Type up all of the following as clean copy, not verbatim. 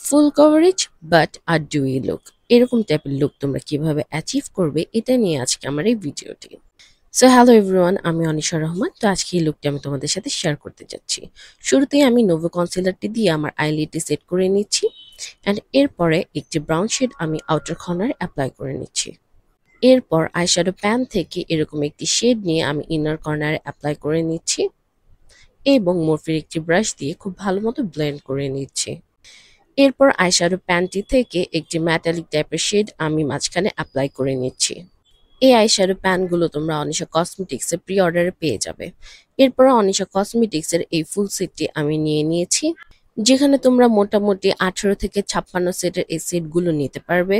Full coverage but আর dewy look. এরকম টাইপের লুক তোমরা কিভাবে অ্যাচিভ করবে এটা নিয়ে আজকে আমার এই ভিডিওটি। সো হ্যালো এভরিওয়ান, আমি অনিশা রহমান। তো আজকে এই লুকটি আমি তোমাদের সাথে শেয়ার করতে যাচ্ছি। শুরুতেই আমি নোভো কনসিলারটি দিয়ে আমার আইলিডটি সেট করে নিচ্ছি অ্যান্ড এরপরে একটি ব্রাউন শেড আমি আউটার কর্নারে অ্যাপ্লাই করে নিচ্ছি। এরপর আইশ্যাডো প্যান থেকে এরকম একটি শেড নিয়ে আমি ইনার কর্নারে অ্যাপ্লাই করে নিচ্ছি এবং মরফির একটি ব্রাশ দিয়ে খুব ভালো মতো ব্লেন্ড করে নিচ্ছি। এরপর আইশ্যাডো প্যানটি থেকে একটি মেটালিক টাইপের শেড আমি মাঝখানে অ্যাপ্লাই করে নিচ্ছি। এই আইশ্যাডো প্যানগুলো তোমরা অনিশা কসমেটিক্সের প্রি অর্ডারে পেয়ে যাবে। এরপর অনিশা কসমেটিক্সের এই ফুল সেটটি আমি নিয়ে নিয়েছি, যেখানে তোমরা মোটামুটি 18 থেকে 56 সেটের এই সেটগুলো নিতে পারবে,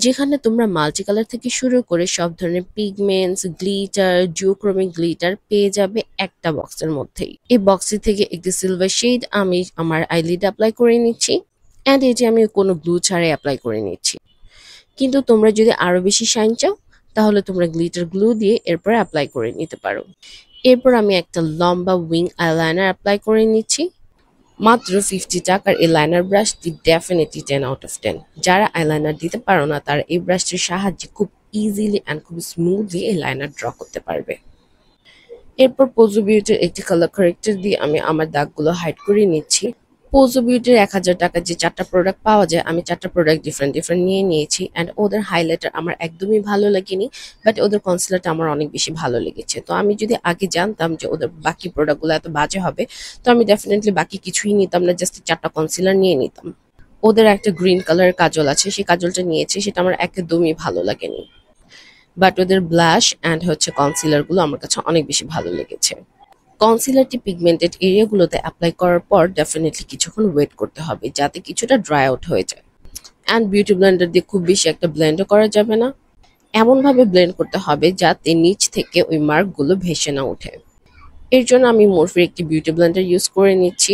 যেখানে তোমরা মাল্টি কালার থেকে শুরু করে সব ধরনের পিগমেন্টস, গ্লিটার, জিওক্রোমিক গ্লিটার পেয়ে যাবে একটা বক্সের মধ্যেই। এই বক্সটি থেকে একটি সিলভার শেড আমি আমার আইলিড অ্যাপ্লাই করে নিচ্ছি অ্যান্ড এটি আমি কোনো গ্লু ছাড়াই অ্যাপ্লাই করে নিচ্ছি। কিন্তু তোমরা যদি আরো বেশি শাইন চাও তাহলে তোমরা গ্লিটার গ্লু দিয়ে এরপর অ্যাপ্লাই করে নিতে পারো। এরপর আমি একটা লম্বা উইং আইলাইনার অ্যাপ্লাই করে নিচ্ছি। মাত্র 50 টাকার এই লাইনার ব্রাশটি ডেফিনেটলি 10 আউট অফ 10। যারা আইলাইনার দিতে পারো না তারা এই ব্রাশটির সাহায্যে খুব ইজিলি অ্যান্ড খুব স্মুথলি এই লাইনার ড্র করতে পারবে। এরপর পোজো বিউটির একটি কালার কারেক্টর দিয়ে আমি আমার দাগগুলো হাইড করে নিচ্ছি। পোজো বিউটির 1000 টাকার যে 4টা প্রোডাক্ট পাওয়া যায়, আমি 4টা প্রোডাক্ট ডিফারেন্ট ডিফারেন্ট নিয়ে নিয়েছি অ্যান্ড ওদের হাইলাইটার আমার একদমই ভালো লাগেনি, বাট ওদের কনসিলারটা আমার অনেক বেশি ভালো লেগেছে। তো আমি যদি আগে জানতাম যে ওদের বাকি প্রোডাক্টগুলো এত বাজে হবে, তো আমি ডেফিনেটলি বাকি কিছুই নিতাম না, জাস্ট 4টা কনসিলার নিয়ে নিতাম। ওদের একটা গ্রিন কালারের কাজল আছে, সেই কাজলটা নিয়েছি, সেটা আমার একদমই ভালো লাগেনি, বাট ওদের ব্লাশ অ্যান্ড কনসিলার গুলো আমার কাছে অনেক বেশি ভালো লেগেছে। কনসিলারটি পিগমেন্টেড এরিয়াগুলোতে অ্যাপ্লাই করার পর ডেফিনেটলি কিছুক্ষণ ওয়েট করতে হবে যাতে কিছুটা ড্রাই আউট হয়ে যায়। অ্যান্ড বিউটি ব্লেন্ডার দিয়ে খুব বেশি একটা ব্লেন্ডও করা যাবে না, এমনভাবে ব্লেন্ড করতে হবে যাতে নিচ থেকে ওই মার্কগুলো ভেসে না ওঠে। এর জন্য আমি মরফির একটি বিউটি ব্লেন্ডার ইউজ করে নিচ্ছি।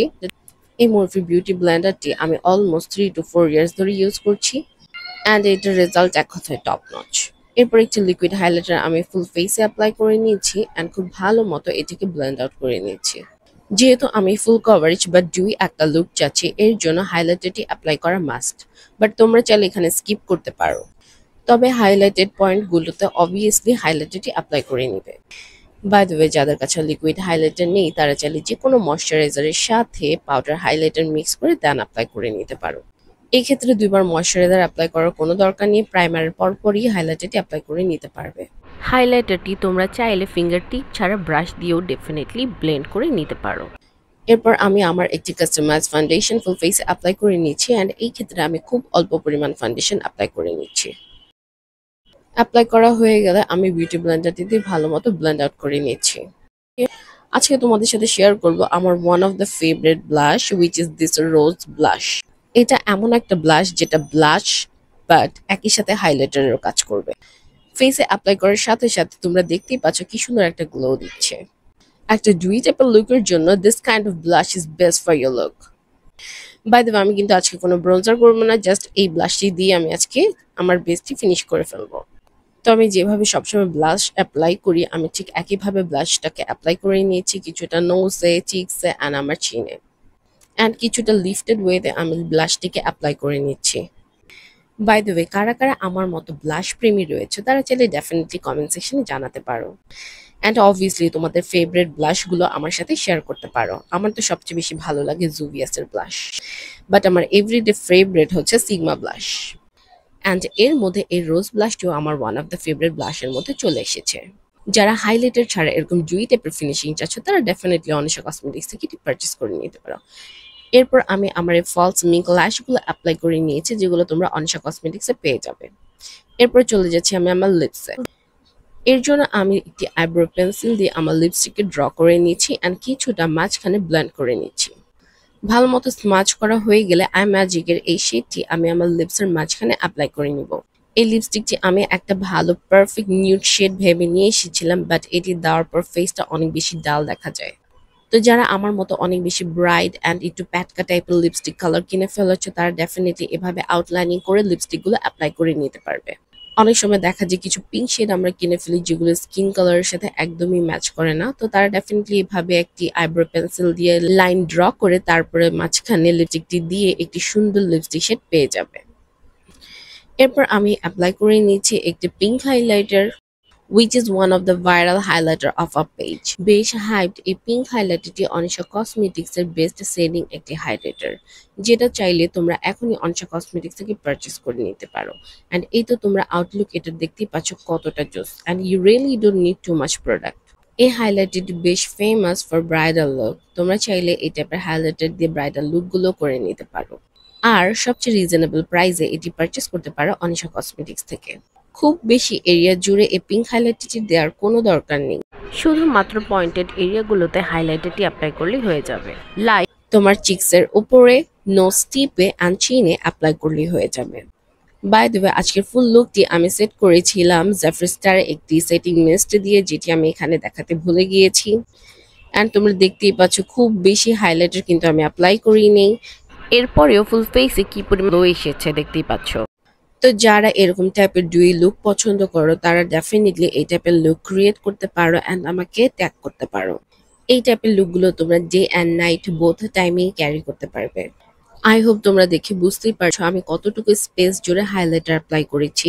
এই মরফি বিউটি ব্লেন্ডারটি আমি অলমোস্ট 3 to 4 ইয়ার্স ধরে ইউজ করছি অ্যান্ড এটার রেজাল্ট এক কথায় টপ নচ। এরপর একটি লিকুইড হাইলাইটার আমি ফুল ফেসে অ্যাপ্লাই করে নিয়েছি অ্যান্ড খুব ভালো মতো এটিকে ব্লেন্ড আউট করে নিয়েছি। যেহেতু আমি ফুল কভারেজ বা ডিউই একটা লুক চাচ্ছি, এর জন্য হাইলাইটারটি অ্যাপ্লাই করা মাস্ট, বাট তোমরা চাইলে এখানে স্কিপ করতে পারো। তবে হাইলাইটেড পয়েন্টগুলোতে অবভিয়াসলি হাইলাইটারটি অ্যাপ্লাই করে নিবে। বাই দ্য ওয়ে, যাদের কাছে লিকুইড হাইলাইটার নেই তারা চাইলে যে কোনো ময়শ্চারাইজারের সাথে পাউডার হাইলাইটার মিক্স করে দেন অ্যাপ্লাই করে নিতে পারো। এই ক্ষেত্রে দুইবার ময়শ্চারাইজার অ্যাপ্লাই করার কোনো দরকার নেই, প্রাইমারের পরপরই হাইলাইটারটি অ্যাপ্লাই করে নিতে পারবে। হাইলাইটারটি তোমরা চাইলে ফিঙ্গার টিপ ছাড়া ব্রাশ দিয়েও ডেফিনেটলি ব্লেন্ড করে নিতে পারো। এরপর আমি আমার একটি কাস্টমাইজ ফাউন্ডেশন ফুল ফেসে অ্যাপ্লাই করে নিচ্ছি অ্যান্ড এই ক্ষেত্রে আমি খুব অল্প পরিমাণ ফাউন্ডেশন অ্যাপ্লাই করে নিচ্ছি। অ্যাপ্লাই করা হয়ে গেলে আমি বিউটি ব্লেন্ডারটি দিয়ে ভালো মতো ব্লেন্ড আউট করে নিচ্ছি। আজকে তোমাদের সাথে শেয়ার করব আমার one of the favourite blush, which is this rose blush. এটা এমন একটা ব্লাশ যেটা ব্লাশ বাট একই সাথে হাইলাইটারেরও কাজ করবে। ফেসে অ্যাপ্লাই করার সাথে সাথে তোমরা দেখতেই পাচ্ছ কি সুন্দর একটা গ্লো দিচ্ছে। একটা ডুই টাইপের লুকের জন্য this kind of blush is best for your look. By the way, আমি কিন্তু আজকে কোনো ব্রোঞ্জার করবো না, জাস্ট এই ব্লাশটি দিয়ে আমি আজকে আমার বেসটি ফিনিশ করে ফেলবো। তো আমি যেভাবে সবসময় ব্লাশ অ্যাপ্লাই করি, আমি ঠিক একইভাবে ব্লাশটাকে অ্যাপ্লাই করে নিয়েছি কিছুটা নোজে, চিকসে অ্যান্ড আমার চিনে, অ্যান্ড কিছুটা লিফটেড ওয়েতে আমি ব্লাশটিকে অ্যাপ্লাই করে নিচ্ছি। বাই দ্য ওয়ে, কারা কারা আমার মতো ব্লাশ প্রেমী রয়েছে তারা চাইলে ডেফিনেটলি কমেন্ট সেকশনে জানাতে পারো অ্যান্ড অবভিয়াসলি তোমাদের ফেভারিট ব্লাশগুলো আমার সাথে শেয়ার করতে পারো। আমার তো সবচেয়ে বেশি ভালো লাগে জুভিয়াসের ব্লাশ, বাট আমার এভরিডে ফেভারিট হচ্ছে সিগমা ব্লাশ অ্যান্ড এর মধ্যে এই রোজ ব্লাশটিও আমার ওয়ান অফ দ্য ফেভারিট ব্লাশের মধ্যে চলে এসেছে। যারা হাইলাইটার ছাড়া এরকম জুই টাইপের ফিনিশিং চাচ্ছ তারা ডেফিনেটলি অনিশা কসমেটিক্স থেকে এটি পারচেস করে নিতে পারো। এরপর আমি আমার এই ফলস মিঙ্ক ল্যাশগুলো অ্যাপ্লাই করে নিয়েছি, যেগুলো তোমরা অনিশা কসমেটিক্সে পেয়ে যাবে। এরপর চলে যাচ্ছি আমি আমার লিপসে। এর জন্য আমি একটি আইব্রো পেন্সিল দিয়ে আমার লিপস্টিককে ড্র করে নিচ্ছি অ্যান্ড কিছুটা মাঝখানে ব্লেন্ড করে নিচ্ছি। ভালো মতো স্মাচ করা হয়ে গেলে আই ম্যাজিকের এই শেডটি আমি আমার লিপসের মাঝখানে অ্যাপ্লাই করে নিব। এই লিপস্টিকটি আমি একটা ভালো পারফেক্ট নিউড শেড ভেবে নিয়ে এসেছিলাম, বাট এটি দেওয়ার পর ফেসটা অনেক বেশি ডাল দেখা যায়। তো যারা আমার মতো অনেক বেশি ব্রাইট অ্যান্ড একটু প্যাটকা টাইপের লিপস্টিক কালার কিনে ফেলেছো তারা ডেফিনেটলি এভাবে আউটলাইনিং করে লিপস্টিকগুলো অ্যাপ্লাই করে নিতে পারবে। অনেক সময় দেখা যায় কিছু পিঙ্ক শেড আমরা কিনে ফেলি যেগুলো স্কিন কালারের সাথে একদমই ম্যাচ করে না, তো তারা ডেফিনেটলি এভাবে একটি আইব্রো পেন্সিল দিয়ে লাইন ড্র করে তারপরে মাঝখানে লিপস্টিকটি দিয়ে একটি সুন্দর লিপস্টিক শেড পেয়ে যাবে। এরপর আমি অ্যাপ্লাই করে নিচ্ছি একটি pink highlighter, which is one of the viral highlighter of our page. বেশ হাইপড এই পিঙ্ক হাইলাইটারটি অনিশা কসমেটিক্স এর বেস্ট সেলিং একটি হাইলাইটার, যেটা চাইলে তোমরা এখনই অনিশা কসমেটিক্স থেকে পারচেস করে নিতে পারো। অ্যান্ড এই তো তোমরা আউটলুক এটা দেখতেই পাচ্ছ কতটা জোস, and you really don't need too much product. এই হাইলাইটারটি বেশ ফেমাস ফর ব্রাইডাল লুক, তোমরা চাইলে এই টাইপের হাইলাইটার দিয়ে ব্রাইডাল লুকগুলো করে নিতে পারো। আর সবচেয়ে রিজনেবল প্রাইসে এটি পারচেস করতে পারো অনিশা কসমেটিক্স থেকে। খুব বেশি এরিয়া জুড়ে এই পিঙ্ক হাইলাইটারটি দেওয়ার কোনো দরকার নেই, শুধুমাত্র পয়েন্টেড এরিয়াগুলোতে হাইলাইটারটি অ্যাপ্লাই করলেই হয়ে যাবে। লাইক তোমার চিক্সের উপরে, নোজ টিপে অ্যান্ড চিনে অ্যাপ্লাই করলেই হয়ে যাবে। বাই দ্য ওয়ে, আজকের ফুল লুকটি আমি সেট করেছিলাম জেফ্রি স্টার একটি সেটিং মিস্ট দিয়ে, যেটি আমি এখানে দেখাতে ভুলে গিয়েছি। অ্যান্ড তোমরা দেখতেই পাচ্ছ খুব বেশি হাইলাইটার কিন্তু আমি অ্যাপ্লাই করিনি, এরপরেও ফুল ফেসে কি পরিমাণ গ্লো এসেছে দেখতেই পাচ্ছ। তো যারা এরকম টাইপের ডুই লুক পছন্দ করো তারা ডেফিনেটলি এই টাইপের লুক ক্রিয়েট করতে পারো অ্যান্ড আমাকে ট্যাগ করতে পারো। এই টাইপের লুকগুলো তোমরা ডে অ্যান্ড নাইট বোথ টাইমেই ক্যারি করতে পারবে। আই হোপ তোমরা দেখে বুঝতেই পারছো আমি কতটুকু স্পেস জুড়ে হাইলাইটার অ্যাপ্লাই করেছি।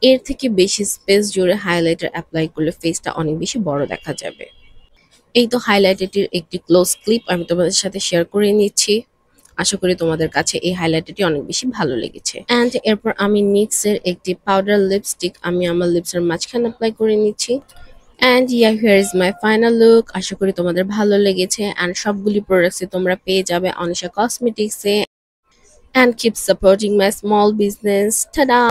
এর থেকে বেশি স্পেস জুড়ে হাইলাইটার অ্যাপ্লাই করলে ফেসটা অনেক বেশি বড় দেখা যাবে। এই তো হাইলাইটারটির একটি ক্লোজ ক্লিপ আমি তোমাদের সাথে শেয়ার করে নিচ্ছি। আশা করি তোমাদের কাছে এই হাইলাইটারটি অনেক বেশি ভালো লেগেছে। অ্যান্ড এরপর আমি নিক্সের একটি পাউডার লিপস্টিক আমি আমার লিপসের মাঝখানে অ্যাপ্লাই করে নিচ্ছি। And here is my final look. আশা করি তোমাদের ভালো লেগেছে। অ্যান্ড সবগুলি প্রোডাক্টসে তোমরা পেয়ে যাবে অনিশা কসমেটিক্সে। And keep supporting my small business. Tata.